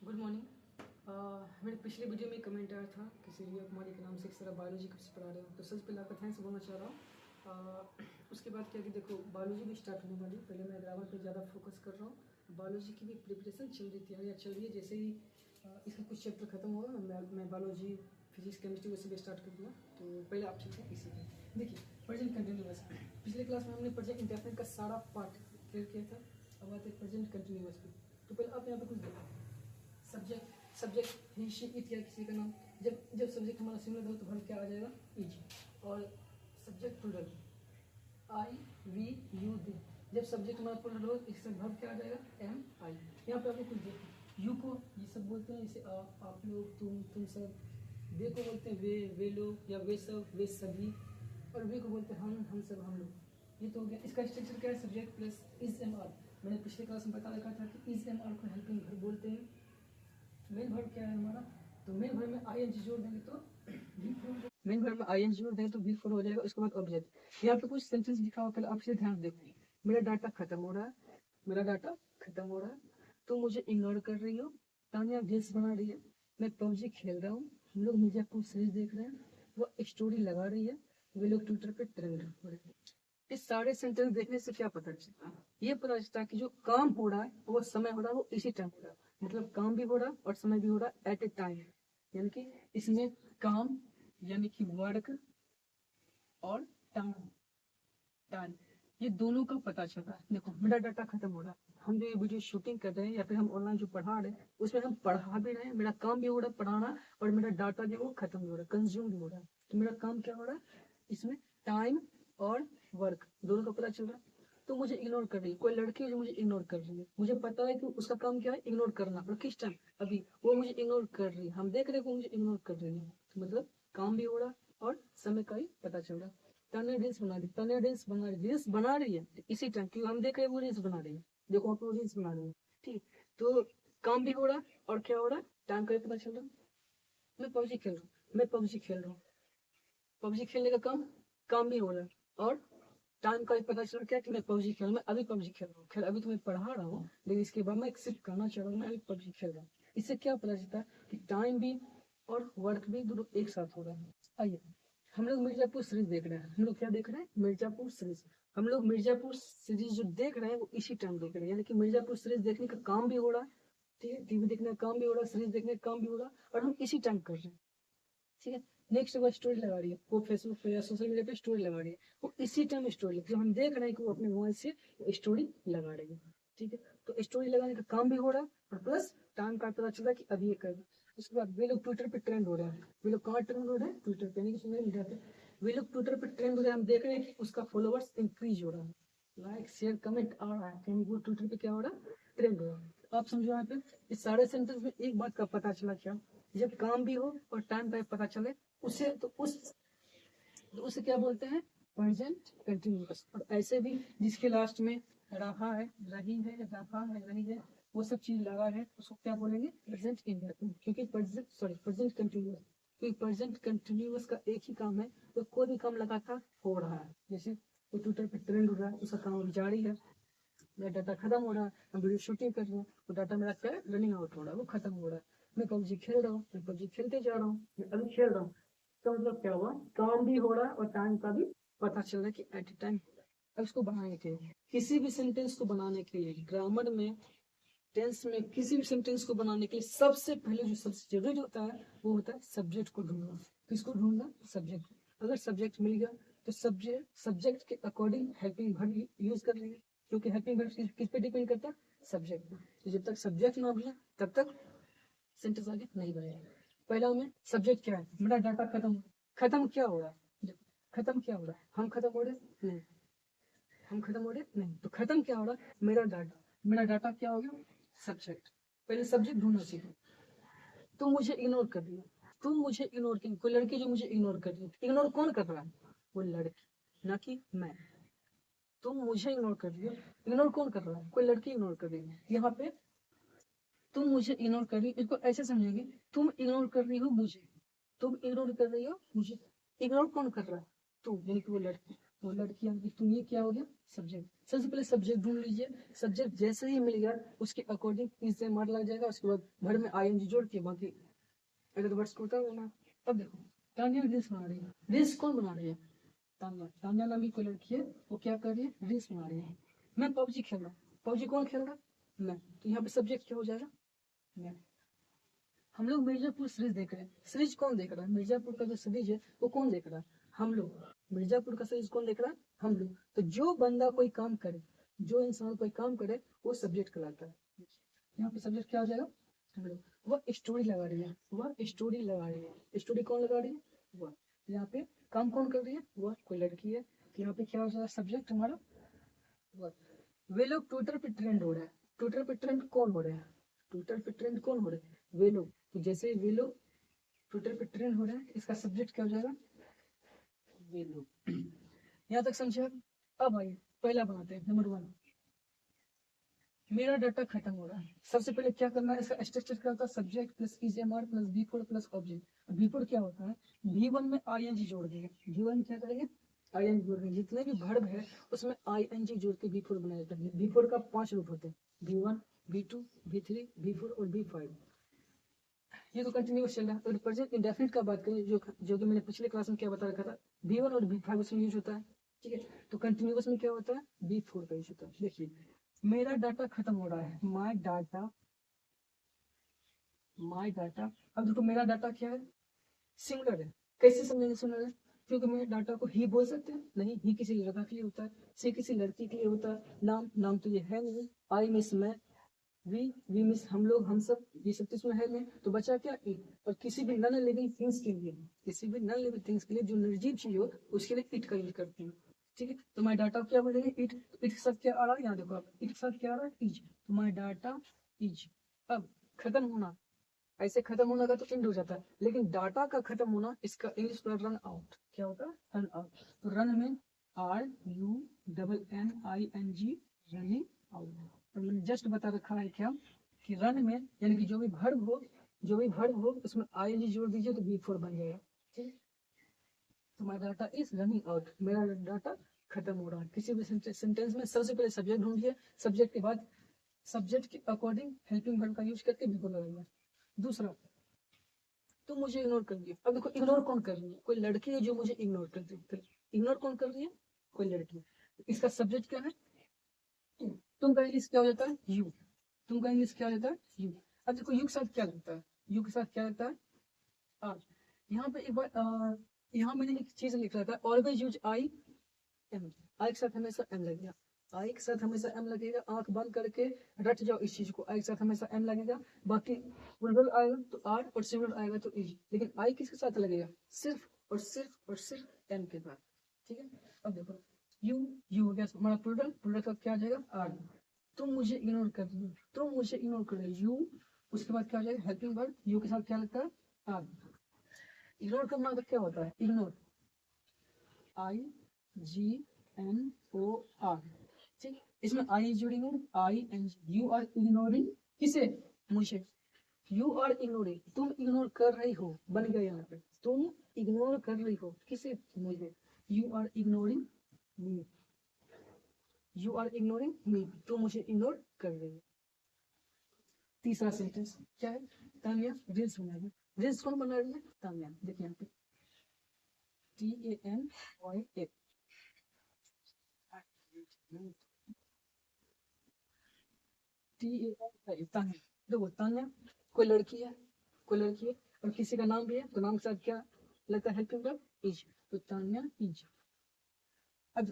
Good morning. मेरे पिछले video में कमेंट आया था किसी रिया कुमारी के नाम से, इस तरह बायोलॉजी कब से पढ़ा रहे हो, तो सबसे पहले आपका थैंक्स बोलना चाह रहा हूँ। उसके बाद क्या कि देखो बायोलॉजी भी स्टार्ट होने वाली, पहले मैं ग्रामर पे ज़्यादा फोकस कर रहा हूँ। बायोलॉजी की भी प्रिपरेशन चल रही थी या चल रही है, जैसे ही इसका कुछ चैप्टर खत्म होगा मैं बायोलॉजी फिजिक्स केमिस्ट्री वैसे भी स्टार्ट कर दूँगा। तो पहले आप चलते हैं इसी में। देखिए प्रेजेंट कंटिन्यूअस, पिछले क्लास में हमने प्रेजेंट इंडेफिनिट का सारा पार्ट क्लियर किया था। अब आते हैं प्रेजेंट कंटिन्यूअस पे। तो पहले आप यहाँ पे कुछ देखो, सब्जेक्ट ही इट या किसी का नाम, जब सब्जेक्ट हमारा सिमिलर हो तो वर्ब क्या आ जाएगा, इज। और subject plural I we you they, जब सब्जेक्ट हमारा प्लूरल हो इससे वर्ब क्या आ जाएगा, एम आई। यहाँ पे आपको कुछ देखो, यू को ये सब बोलते हैं, जैसे आप लोग, तुम सब। वे को बोलते हैं वे लोग या वे सब वे सभी। और वे को बोलते हैं हम सब हम लोग। ये तो हो गया। इसका स्ट्रक्चर क्या है, subject plus is am are. मैंने पिछले क्लास में बता रखा था कि इज एम आर को हेल्पिंग वर्ब बोलते हैं। मेन वर्ब क्या है हमारा, तो मेन वर्ब में आई एन जी जोड़ देंगे तो मेन वर्ब में आई एन जी जोड़ देंगे तो वी फोर हो जाएगा। उसके बाद ऑब्जेक्ट। यहाँ पे कुछ सेंटेंस लिखा हुआ, पहले आप इसे ध्यान देखो। मेरा डाटा खत्म हो रहा है, मेरा डाटा खत्म हो रहा है, तुम मुझे इग्नोर कर रही हो। तानिया रील्स बना रही है, मैं पबजी खेल रहा हूँ, हम लोग मिर्जापुर सीरीज देख रहे हैं, वो स्टोरी लगा रही है, वे लोग ट्विटर पे ट्रेंड हो रहे हैं। इस सारे सेंटेंस देखने से क्या पता चलता है, ये पता चलता है कि जो काम हो रहा है वो समय हो रहा है, वो इसी टाइम हो रहा है। मतलब काम भी हो रहा है और समय भी हो रहा है एट ए टाइम। यानी कि इसमें काम यानी कि वर्क और टाइम टाइम ये दोनों का पता चल रहा है। देखो मेरा डाटा खत्म हो रहा है, हम जो ये वीडियो शूटिंग कर रहे हैं या फिर हम ऑनलाइन जो पढ़ा रहे हैं उसमें हम पढ़ा भी रहे हैं, मेरा काम भी हो रहा है पढ़ाना, और मेरा डाटा जो वो खत्म भी हो रहा है, कंज्यूम भी हो रहा है। तो मेरा काम क्या हो रहा है, इसमें टाइम और वर्क दोनों का पता चल रहा है। तो मुझे इग्नोर कर रही है, कोई लड़की है जो मुझे इग्नोर कर रही है, मुझे पता है कि उसका काम क्या है, इग्नोर करना, और किस टाइम, अभी वो मुझे इग्नोर कर रही है, हम देख रहे हैं वो मुझे इग्नोर कर रही है। तो मतलब काम भी हो रहा है और समय का ही पता चल रहा है। तने रील्स बना रही, तने रील्स बना रही है इसी टाइम, क्योंकि हम देख रहे हैं वो रील्स बना रही है। देखो आप रील्स बना रही है, ठीक। तो काम भी हो रहा है और क्या हो रहा है, टाइम का भी पता चल रहा है। मैं पबजी खेल रहा हूँ, मैं पबजी खेल रहा हूँ, पबजी खेलने का काम भी हो रहा है और टाइम का भी पता चल रहा है कि मैं पबजी खेल रहा हूँ। मैं अभी पबजी खेल रहा हूँ, खैर अभी तो मैं पढ़ा रहा हूँ, लेकिन इसके बाद मैं सिर्फ कहना चाह रहा हूँ मैं अभी पबजी खेल रहा हूँ। इससे क्या पता चलता है कि टाइम भी और वर्क भी दोनों एक साथ हो रहा है। आइए हम लोग मिर्जापुर सीरीज देख रहे हैं, हम लोग क्या देख रहे हैं, मिर्जापुर सीरीज। हम लोग मिर्जापुर सीरीज जो देख रहे हैं वो इसी टाइम देख रहे हैं, यानी कि मिर्जापुर सीरीज देखने का काम भी हो रहा है, ठीक है, टीवी देखने का काम भी हो रहा है, सीरीज देखने का काम भी हो रहा है, और हम इसी टाइम कर रहे हैं, ठीक है। नेक्स्ट वो स्टोरी लगा रही है, वो फेसबुक पे या सोशल मीडिया पे स्टोरी लगा रही है, वो इसी टाइम स्टोरी जो हम देख रहे हैं कि वो अपने मोबाइल से स्टोरी लगा रही है, ठीक है। तो स्टोरी लगाने का काम भी हो रहा है और प्लस टाइम का पता चल रहा है कि अभी ये कर रहा है। उसके बाद वे लोग ट्विटर पे ट्रेंड हो रहे हैं, वे लोग कहाँ ट्रेंड हो रहे हैं, ट्विटर पे, यानी कि सोशल मीडिया पे। वे लोग ट्विटर पे ट्रेंड हो रहे हैं, हम देख रहे हैं कि उसका फॉलोअर्स इंक्रीज हो रहा है, लाइक शेयर कमेंट आ रहा है, यानी वो ट्विटर पे क्या हो रहा है, ट्रेंड हो रहा है। आप समझो यहाँ पे इस सारे सेंटेंस में एक बात का पता चला, क्या, जब काम भी हो और टाइम का पता चले उसे उसे क्या बोलते हैं, प्रेजेंट कंटिन्यूअस। और ऐसे भी जिसके लास्ट में रहा है, रही है, रहा है, रही है, वो सब चीज लगा है, उसको क्या बोलेंगे, प्रेजेंट इंडेफिनिट। क्योंकि प्रेजेंट कंटिन्यूअस, क्योंकि प्रेजेंट कंटिन्यूअस का एक ही काम है, तो कोई भी काम लगातार हो रहा है। जैसे वो ट्विटर पे ट्रेंड हो रहा है, उसका काम जारी है। मेरा डाटा खत्म हो रहा है, मैं वीडियो शूटिंग कर रहा हूँ, तो डाटा मेरा क्या है, रनिंग आउट हो रहा है, वो खत्म हो रहा है। मैं पबजी खेल रहा हूँ, मैं पबजी खेलते जा रहा हूँ, मैं अभी खेल रहा हूँ। तो मतलब क्या हुआ, काम भी हो रहा है और टाइम का भी पता चल रहा है कि एट ए टाइम। अब इसको बनाने के लिए, किसी भी सेंटेंस को बनाने के लिए ग्रामर में, टेंस में, किसी भी सेंटेंस को बनाने के लिए सबसे पहले जो सबसे जरूरी होता है वो होता है सब्जेक्ट को ढूंढना। किसको ढूंढना, सब्जेक्ट। अगर सब्जेक्ट मिल गया तो सब्जेक्ट के अकॉर्डिंग हेल्पिंग वर्ब यूज कर लेंगे, क्योंकि हेल्पिंग वर्ब किस पे डिपेंड करता है, सब्जेक्ट पे। तो जब तक सब्जेक्ट ना मिले तब तक सेंटेंस आगे नहीं बढ़ेगा। पहला हमें सब्जेक्ट क्या है, मेरा डाटा खत्म, खत्म क्या हो रहा है, खत्म क्या हो रहा है, हम खत्म हो रहे नहीं, हम खत्म हो रहे नहीं, तो खत्म क्या हो रहा है, मेरा डाटा क्या हो गया, सब्जेक्ट। पहले सब्जेक्ट ढूंढना सीखो। तुम मुझे इग्नोर कर रही हो, तुम मुझे इग्नोर की, कोई लड़की जो मुझे इग्नोर कर रही है, इग्नोर कौन कर रहा है, वो लड़की, ना कि मैं। तुम मुझे इग्नोर कर रही हो, इग्नोर कौन कर रहा है, कोई लड़की इग्नोर कर रही है। यहाँ पे तुम मुझे इग्नोर कर रही हो, इसको ऐसे समझेंगे, तुम इग्नोर कर रही हो मुझे, तुम इग्नोर कर रही हो मुझे। इग्नोर कौन कर रहा है, तुम, यानी कि वो लड़की। वो लड़की यानी कि तुम, ये क्या हो गया सब्जेक्ट। सबसे पहले सब्जेक्ट ढूंढ लीजिए, सब्जेक्ट जैसे ही मिल गया उसके अकॉर्डिंग इससे मार लग जाएगा, उसके बाद वर्ड में आईएनजी जोड़ के बाकी अगर वर्ड्स को उतार देना। अब देखो तान्या रील्स बना रही है, रील्स कौन बना रही है, तान्या। तान्या नाम की कोई लड़की है, वो क्या कर रही है, रील्स बना रही है। मैं पबजी खेल रहा हूँ, पबजी कौन खेल रहा है, मैं। तो यहाँ पे सब्जेक्ट क्या हो जाएगा, मैं। हम लोग मिर्जापुर सीरीज देख रहे हैं, सीरीज कौन देख रहा है, मिर्जापुर का जो सीरीज है वो कौन देख रहा है, हम लोग। मिर्जापुर का सीरीज कौन देख रहा है, हम लोग। तो जो बंदा कोई काम करे, जो इंसान कोई काम करे वो सब्जेक्ट कहलाता है। यहाँ पे सब्जेक्ट क्या हो जाएगा, हम लोग। वह स्टोरी लगा रही है, वह स्टोरी लगा रही है, स्टोरी कौन लगा रही है, वह। यहाँ पे काम कौन कर रही है, वह कोई लड़की है। तो यहाँ पे क्या हो जाएगा सब्जेक्ट हमारा, वह। वे लोग ट्विटर पे ट्रेंड हो रहा है, ट्विटर पे ट्रेंड कौन हो रहा है, ट्विटर पे ट्रेंड कौन हो रहा है, वे लोग। तो जैसे वे लोग ट्विटर पे ट्रेंड हो रहा है, इसका सब्जेक्ट क्या हो जाएगा, वे लोग। यहाँ तक समझे आप? अब आइए पहला बनाते हैं, नंबर 1। मेरा डाटा खत्म हो रहा है, सबसे पहले क्या करना है, इसका स्ट्रक्चर क्या होता है, सब्जेक्ट प्लस ईजेएमआर प्लस बी4 प्लस ऑब्जेक्ट। बी4 क्या होता है, V1 में आईएनजी जोड़ देंगे, V1 क्या करेंगे, आईएनजी जोड़ देंगे। जितने भी वर्ब है उसमें आईएनजी जोड़ के V4 बनाया जाता है। V4 का 5 रूप होते हैं, V1, V2, V3, V4 और V5। ये तो कंटिन्यूस चल रहा है। और प्रेजेंट इंडेफिनिट का बात करें, जो कि मैंने पिछले क्लास में क्या बता रखा था, V1 और V5 उसमें यूज होता है, ठीक है। तो कंटिन्यूस में क्या होता है, V4 का यूज होता है। देखिए मेरा डाटा खत्म हो रहा है, माई डाटा, माई डाटा। अब देखो मेरा डाटा क्या है, सिंगुलर है। कैसे समझेंगे सिंगुलर है, क्योंकि मेरे डाटा को ही बोल सकते हैं, नहीं, ही किसी लड़का के लिए होता है, सी किसी लड़की के लिए होता है, नाम, नाम तो ये है नहीं, आई मिस मैं, वी मिस हम लोग, हम सब, ये सब तो इसमें है नहीं। तो बचा क्या, इट। और किसी भी नॉन लिविंग थिंग्स के लिए, किसी भी नॉन लिविंग थिंग्स के लिए जो निर्जीव चीज हो उसके लिए इट का यूज करते हैं, ठीक है। तो माई डाटा क्या बोलेंगे, इट। इट के साथ क्या आ रहा है, यहाँ देखो आप, इट के साथ क्या आ रहा है, इज। तो माई डाटा इज। अब खत्म होना, ऐसे खत्म होना का तो एंड हो जाता है, लेकिन डाटा का खत्म होना इसका इंग्लिश में रन आउट, क्या होता है, रन आउट। तो रन में RUNNING, रनिंग आउट। और मैंने जस्ट बता रखा है क्या, कि रन में यानी कि जो भी वर्ब हो, जो भी वर्ब हो उसमें आईएनजी जोड़ दीजिए तो V4 बन जाएगा, ठीक। तो माई डाटा इज रनिंग आउट, मेरा डाटा खत्म हो रहा है। किसी भी सेंटेंस में सबसे पहले सब्जेक्ट ढूंढिए, सब्जेक्ट के बाद सब्जेक्ट के अकॉर्डिंग हेल्पिंग वर्ब का यूज करके V4 लगाइए। दूसरा, तुम मुझे इग्नोर कर रही है। अब देखो इग्नोर कौन कर रही है, कोई लड़की है जो मुझे इग्नोर कर रही है। इग्नोर कौन कर रही है, कोई लड़की। इसका सब्जेक्ट क्या है, तुम का इंग्लिश क्या हो जाता है, यू। तुम का इंग्लिश क्या हो जाता है, यू। अब देखो यू के साथ क्या लगता है, यू के साथ क्या लगता है, आर। यहाँ पे एक बार यहाँ मैंने एक चीज लिख रखा है, ऑलवेज यूज आई एम। आई के साथ हमेशा एम लगेगा, आई के साथ हमेशा एम लगेगा। आंख बंद करके रट जाओ इस चीज को, आई के साथ हमेशा एम लगेगा। बाकी प्लूरल आएगा तो आर और सिंगुलर आएगा तो इज, लेकिन आई किसके साथ लगेगा, सिर्फ और सिर्फ और सिर्फ एम के साथ, ठीक है। अब देखो यू हो गया हमारा प्लूरल, प्लूरल का क्या आ जाएगा, आर। तुम मुझे इग्नोर कर रही हो, तुम मुझे इग्नोर कर रही हो, यू। उसके बाद क्या हो जाएगा, हेल्पिंग वर्ब, यू के साथ क्या लगता है, आर। इग्नोर करना तो क्या होता है, इग्नोर, IGNOR, ठीक। इसमें आई जुड़ेंगे, ING। यू आर इग्नोरिंग किसे, मुझे। यू आर इग्नोरिंग, तुम इग्नोर कर रही हो, बन गया यहाँ पे, तुम इग्नोर कर रही हो किसे, मुझे। You are ignoring me, you are ignoring me, तुम मुझे इग्नोर कर रही हो। तीसरा सेंटेंस क्या है, तान्या रील्स बना रही है। रील्स कौन बना रही है, तान्या। देखिए यहाँ पे TANYA, तान्या। देखो तान्या कोई लड़की है, कोई लड़की है और किसी का नाम भी है, तो नाम के साथ क्या लगता है, हेल्पिंग वर्ब, इज। तो तान्या इज। अब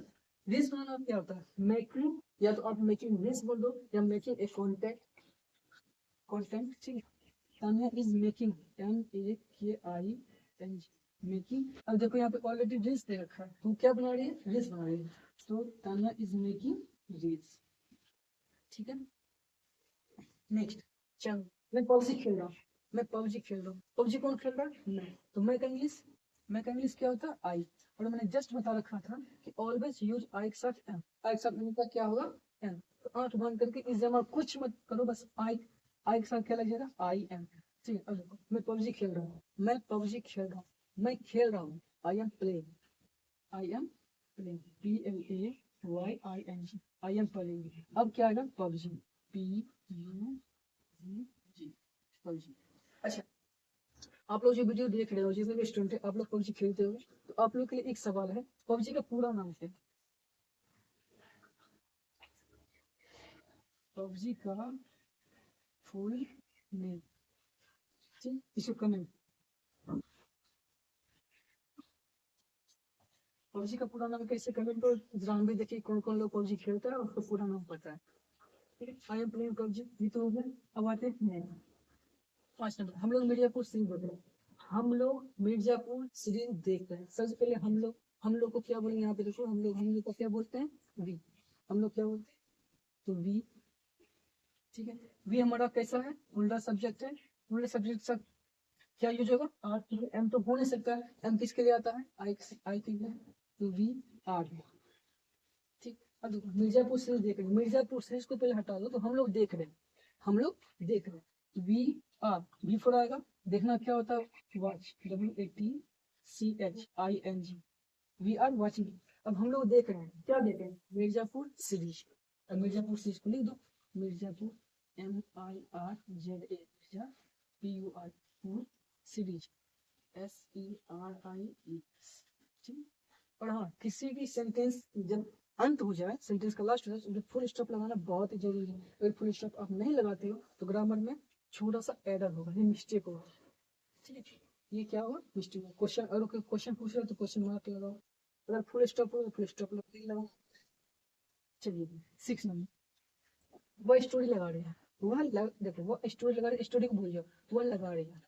दिस बनाना क्या होता है, मेकिंग, या तो आप मेकिंग दिस बोल दो या मेकिंग ए कॉन्टेक्ट, कॉन्टेंट, ठीक है। Tanya is making, MAKING, making. अब देखो यहाँ पे ऑलरेडी रील्स दे रखा है, तो क्या बना रही है, रील्स बना रही है। तो तान्या इज मेकिंग रील्स, ठीक है। नेक्स्ट, चलो मैं पबजी खेल रहा हूँ, मैं पबजी खेल रहा हूँ। पबजी कौन खेल रहा है, मैं। तो मैं का इंग्लिश, मैं का इंग्लिश क्या होता है, आई। और मैंने जस्ट बता रखा था कि ऑलवेज यूज आई के साथ एम, आई के साथ एम का क्या होगा, एम। तो आंख बंद करके इस जमा कुछ मत करो, बस आई के साथ क्या लगेगा, आई एम, ठीक है। अब देखो मैं पबजी खेल रहा हूँ, मैं पबजी खेल रहा हूँ, मैं खेल रहा हूँ, I am playing, I am playing, PLAYING, I am playing. अब क्या आएगा, पबजी, PUBG, पबजी। अच्छा, आप लोग जो वीडियो देख रहे हो, जितने भी स्टूडेंट है, आप लोग पबजी खेलते हो, तो आप लोग के लिए एक सवाल है, पबजी का पूरा नाम क्या है? पबजी का फुल नेम, ठीक, इसको कमेंट। पबजी का पूरा नाम कैसे कमेंट करो, जरा हम भी देखिए कौन कौन लोग पबजी खेलता है और उसको पूरा नाम पता है। ठीक है, आई एम प्लेइंग पबजी, ये तो हो गया। अब आते हैं 5 नंबर, हम लोग मिर्जापुर सीरीज देख रहे हैं। हम लोग मिर्जापुर सीरीज देख रहे हैं। सबसे पहले हम लोग को क्या बोलेंगे, यहाँ पे देखो, हम लोग को क्या बोलते हैं, वी। हम लोग क्या बोलते हैं, तो वी। ठीक है, वी हमारा कैसा है, उल्टा सब्जेक्ट है। उल्टा सब्जेक्ट सब क्या यूज होगा, आर। एम तो हो नहीं सकता है, एम किसके लिए आता है, आई के लिए, तो वी आर। ठीक, अब देखो मिर्जापुर सीरीज देख रहे हैं, मिर्जापुर सीरीज को पहले हटा दो, तो हम लोग देख रहे हैं, हम लोग देख रहे हैं, वी आर, वी फॉर आएगा, देखना क्या होता है, watch, WATCHING, we are watching. अब हम लोग देख रहे हैं, क्या देख रहे हैं, मिर्जापुर सीरीज। अब मिर्जापुर सीरीज को लिख दो, Mirzapur, MIRZA, Mirza, PUR, series, SERIE। ठीक, और हाँ, किसी भी सेंटेंस जब अंत हो जाए, सेंटेंस का लास्ट हो जाए, फुल स्टॉप लगाना बहुत ही जरूरी है। अगर फुल स्टॉप आप नहीं लगाते हो तो ग्रामर में छोटा सा एरर होगा, ये मिस्टेक होगा। ठीक है, ये क्या होगा, मिस्टेक। क्वेश्चन, अगर कोई क्वेश्चन पूछ रहा है तो क्वेश्चन मार्क लगाओ, अगर फुल स्टॉप हो तो फुल स्टॉप लगाओ। चलिए 6 नंबर, वह स्टोरी लगा रही है, देखो वो स्टोरी लगा रही है, स्टोरी को भूल जाओ, वो लगा रही है,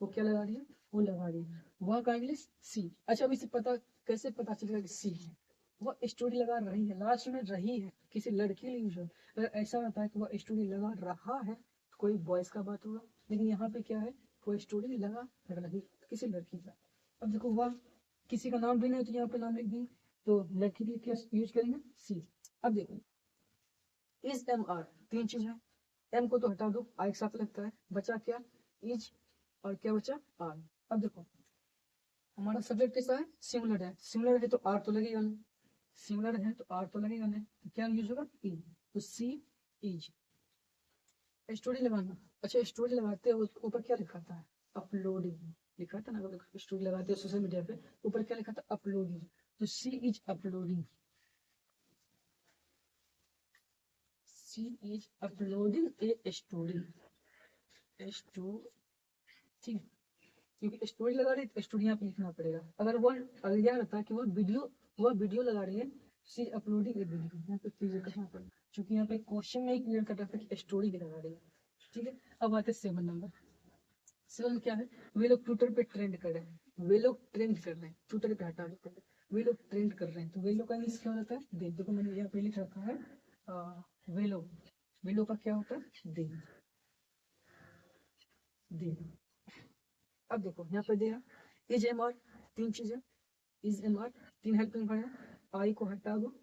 वो क्या लगा रही है, वो लगा रही है, वह का इंग्लिश सी। अच्छा, अब इसे पता कैसे पता चलेगा कि सी है, वो स्टोरी लगा रही है, लास्ट में रही है, किसी लड़की ने यूज। अगर ऐसा होता है कि वह स्टोरी लगा रहा है तो कोई बॉयज का बात होगा, लेकिन यहाँ पे क्या है, वो स्टोरी लगा रही किसी लड़की का। अब देखो वह किसी का नाम भी नहीं, तो यहाँ पे नाम लिख देंगे, तो लड़की के लिए क्या यूज करेंगे, सी। अब देखो इज एम आर, 3 चीज है, एम को तो हटा दो, आई एक साथ लगता है, बचा क्या, इज, और क्या बचा, आर। अब देखो हमारा सब्जेक्ट कैसा है, सिमिलर है, सिमिलर है तो आर तो लगेगा नहीं, सिमिलर है तो आर तो लगेगा नहीं, तो क्या यूज होगा, इज, तो सी इज। स्टोरी लगाना, अच्छा स्टोरी लगाते हो तो ऊपर क्या लिखा था, अपलोडिंग लिखा था ना, अगर स्टोरी लगाते हो सोशल मीडिया पे, ऊपर क्या लिखा था, अपलोडिंग, तो she is uploading, she is uploading a story, ठीक है, क्योंकि स्टोरी लगा रही है तो स्टोरी यहाँ पे लिखना पड़ेगा। अगर क्या रहता है कि वह वीडियो लगा रही है, सी अपलोडिंग ए वीडियो, यहाँ पे क्लियर करना पड़ेगा, क्योंकि यहाँ पे क्वेश्चन में ही क्लियर कर रहा है कि स्टोरी भी लगा रही है। ठीक है, अब आते 7 नंबर, 7 क्या है, वे लोग ट्विटर पे ट्रेंड कर रहे हैं, वे लोग ट्रेंड कर रहे हैं, ट्विटर पे हटा दो, वे लोग ट्रेंड कर रहे हैं, तो वे लोग का इंग्लिश क्या होता है, दे, देखो मैंने यहाँ पे लिख रखा है, वे लोग, वे लोग का क्या होता है, दे। अब देखो यहाँ पे दिया, इज एम आर, 3 चीजें, is am are, 3 helping word है, आई को हटा दो,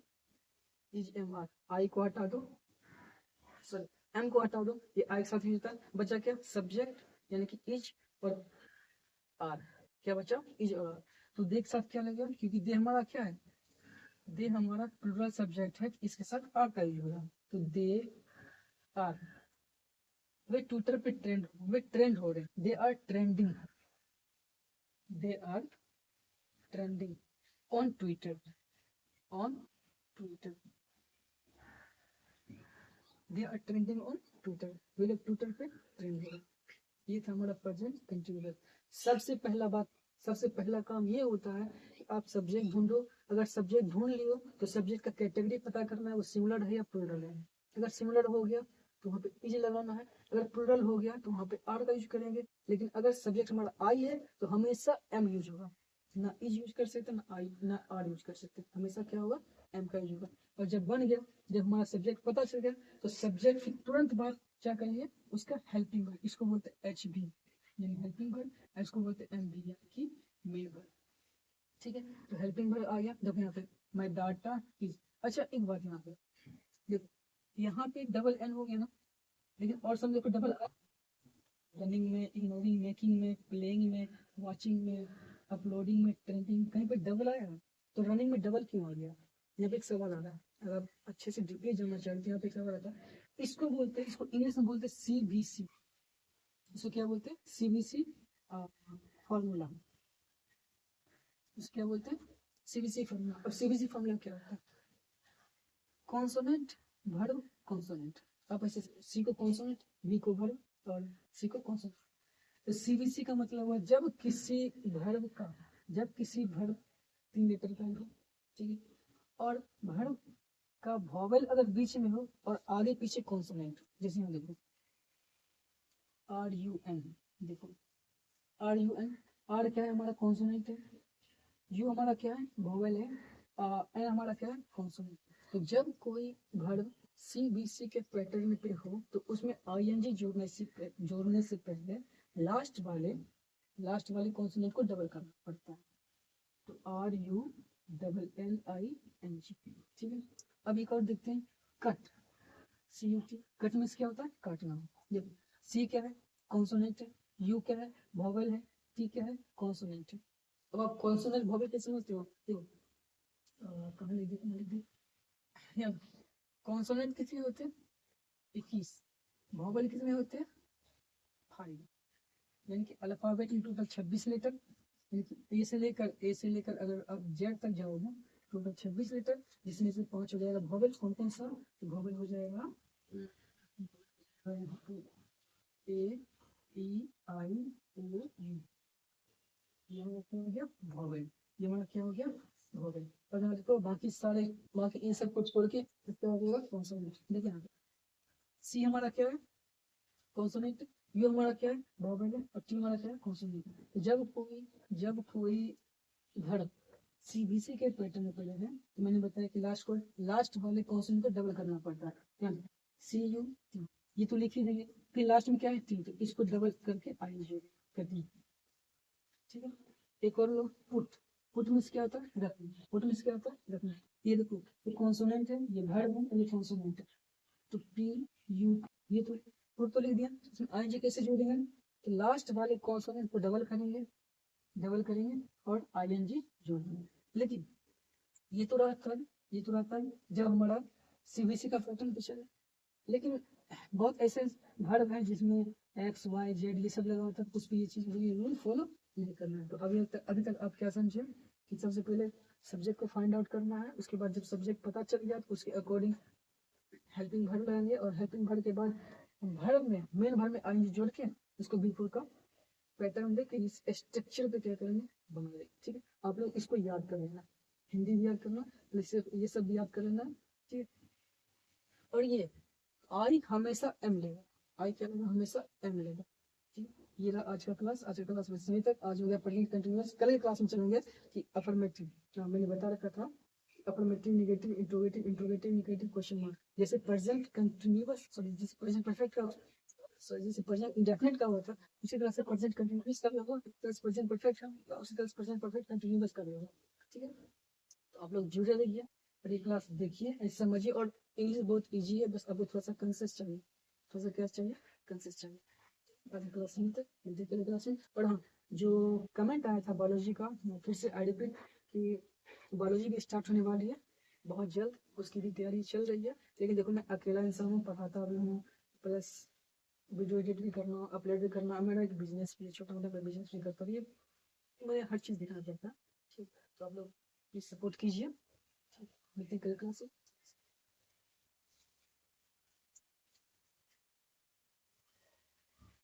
इज एम आर, आई को हटा दो, सॉरी एम को हटा दो, ये आई के साथ ही होता है, बचा क्या, सब्जेक्ट, यानी कि इज और आर, क्या बचा, इज और आर। तो देख साथ क्या लगेगा, क्योंकि दे हमारा क्या है, दे हमारा प्लूरल सब्जेक्ट है, इसके साथ आर का यूज होगा, तो दे आर, वे ट्विटर पे ट्रेंड हो रहे, they are trending, they are trending on Twitter, on Twitter, they are trending on Twitter, वे लोग ट्विटर पे ट्रेंड हो। ये था हमारा प्रेजेंट कंटिन्यूअस। सबसे पहला काम ये होता है कि आप सब्जेक्ट ढूंढो, अगर सब्जेक्ट ढूंढ लियो तो सब्जेक्ट का कैटेगरी पता करना है, वो सिमिलर है या प्लूरल है। अगर सिमिलर हो गया तो वहाँ पे इज लगाना है, अगर प्लूरल हो गया तो वहाँ पे आर का यूज करेंगे, लेकिन अगर सब्जेक्ट हमारा आई है तो हमेशा एम यूज होगा, ना इज यूज कर सकते, ना आई, ना आर यूज कर सकते, हमेशा क्या होगा, एम का यूज होगा। और जब बन गया, जब हमारा सब्जेक्ट पता चल गया, तो सब्जेक्ट की तुरंत बाद क्या करेंगे, उसका हेल्पिंग वर्ड, इसको बोलते हैं एच बी, यानी हेल्पिंग वर्ड, इसको बोलते हैं एम बी, यानी कि मेन वर्ड। ठीक है, तो हेल्पिंग वर्ड आ गया, देखो यहाँ पे माई डाटा इज। अच्छा एक बात यहाँ पे देखो, यहाँ पे डबल एन हो गया ना, लेकिन और सब देखो डबल, रनिंग में, इग्नोरिंग, मेकिंग में, प्लेइंग में, वॉचिंग में, अपलोडिंग में, ट्रेंडिंग, कहीं पे डबल आया है, तो रनिंग में डबल क्यों आ गया? यहाँ पे एक सवाल आ रहा है, अगर आप अच्छे से डीपली जानना चाहते हैं, यहाँ पे एक सवाल आता है। इसको बोलते हैं, इसको इंग्लिश में बोलते हैं CBC। इसको क्या बोलते हैं? CBC formula. इसको क्या बोलते हैं? CBC formula. और CBC फॉर्मूला क्या होता है? Consonant, verb, consonant. आप ऐसे सी को कॉन्सोनेंट, बी को वर्ब और सी को कॉन्सोनेंट। तो CBC का मतलब हुआ जब किसी वर्ब 3 लेटर का हो, ठीक है, और वर्ब का वॉवेल अगर बीच में हो और आगे पीछे कॉन्सोनेंट, जैसे यहाँ देखो RUN, देखो RUN, आर क्या है हमारा? कॉन्सोनेंट है। यू हमारा क्या है? वॉवेल है। एन हमारा क्या है? कॉन्सोनेंट। तो जब कोई वर्ब CBC के पैटर्न पे हो तो उसमें ING जोड़ने से पहले लास्ट वाले कॉन्सोनेंट को डबल करना पड़ता है। तो RUNNING, ठीक है। अब एक और देखते हैं, कट, CUT। कट मीन्स क्या होता है? काटना। देखो सी क्या है? कॉन्सोनेंट है। यू क्या है? वॉवेल है। टी क्या है? कॉन्सोनेंट है। अब आप कॉन्सोनेंट वॉवेल कैसे समझते हो? देखो कहाँ लिख दी यहाँ। कॉन्सोनेंट कितने होते हैं? 21। वॉवेल कितने होते हैं? 5। यानी कि अल्फाबेट में टोटल 26 लेटर। ए से लेकर अगर आप जेड तक जाओगे टोटल 26 लेटर, जिसमें से 5 हो जाएगा वॉवेल। कौन कौन सा? तो वॉवेल हो जाएगा ए, ई, आई, ओ, यू। ये हमारा क्या हो गया? वॉवेल। ये हमारा क्या हो गया? वॉवेल। और यहाँ देखो बाकी इन सब को छोड़ के क्या हो जाएगा? कॉन्सोनेंट। देखिए यहाँ सी हमारा क्या है? कॉन्सोनेंट। यू हमारा क्या है? वॉवेल है। और टी हमारा क्या है? कॉन्सोनेंट। तो जब कोई वर्ब CBC के पैटर्न में पड़े हैं तो मैंने बताया कि लास्ट वाले कॉन्सोनेंट को डबल करना पड़ता है। क्या? CUT, ये तो लिख ही देंगे। फिर लास्ट में क्या है? टी, तो इसको डबल करके ING कर दिए, ठीक है। एक और लो, पुट मीन्स क्या होता है? रखना। पुट मीन्स क्या होता है? रखना। ये देखो, ये कॉन्सोनेंट है, ये वर्ब है, ये कॉन्सोनेंट है। तो PU, ये तो पुट तो लिख दिया। इसमें ING कैसे जोड़ेंगे? तो लास्ट वाले कॉन्सोनेंट को डबल करेंगे और ING जोड़ेंगे। लेकिन ये तो रहा था जब हमारा CBC का पैटर्न पे चले। लेकिन बहुत ऐसे वर्ब है जिसमें XYZ ये सब लगा होता है, उस पर ये चीज रूल फॉलो नहीं करना है। तो अभी तक आप क्या समझे कि सबसे पहले सब्जेक्ट को फाइंड आउट करना है, उसके बाद जब सब्जेक्ट पता चल गया तो उसके अकॉर्डिंग हेल्पिंग वर्ब लगाएंगे, और हेल्पिंग वर्ब के बाद मेन वर्ब में ING जोड़ के उसको बिल्कुल का पैटर्न देख के इस स्ट्रक्चर पे क्या करेंगे? बना देंगे, ठीक है। आप लोग इसको याद कर लेना, हिंदी भी याद करना, ये सब भी याद कर लेना, ठीक है। और ये आई हमेशा एम लेगा, आई क्या लेगा? हमेशा एम लेगा, ठीक है। ये रहा आज का क्लास में सही तक। आज हो गया प्रेजेंट कंटिन्यूअस। कल की क्लास में चलेंगे कि अफर्मेटिव, जो मैंने बता रखा था affirmative, negative, interrogative, negative, question mark. जैसे प्रेजेंट कंटिन्यूअस, सॉरी जैसे प्रेजेंट परफेक्ट का, सॉरी जैसे प्रेजेंट इंडेफिनिट का हुआ था, उसी तरह से प्रेजेंट कंटिन्यूअस का भी होगा, प्रेजेंट परफेक्ट का, उसी तरह से प्रेजेंट परफेक्ट कंटिन्यूअस का भी होगा, ठीक है। तो आप लोग जुड़े रहिए और ये क्लास देखिए, ऐसे समझिए। और इंग्लिश बहुत इजी है, बस आपको थोड़ा सा कंसेस चाहिए, थोड़ा सा क्या चाहिए? कंसेस चाहिए। आज क्लास में तक हिंदी के क्लास में। और हाँ, जो कमेंट आया था बायोलॉजी का, मैं फिर से आई रिपीट कि बायोलॉजी भी स्टार्ट होने वाली है बहुत जल्द, उसकी भी तैयारी चल रही है। लेकिन देखो मैं अकेला इंसान हूँ, पढ़ाता भी हूँ, प्लस वीडियो एडिट भी करना, अपलोड भी करना, मेरा एक बिजनेस भी है, छोटा मोटा बिजनेस भी करता हूँ, ये मुझे हर चीज़ दिखाना पड़ता है, ठीक। तो आप लोग प्लीज सपोर्ट कीजिए, मिलते हैं कल क्लास से।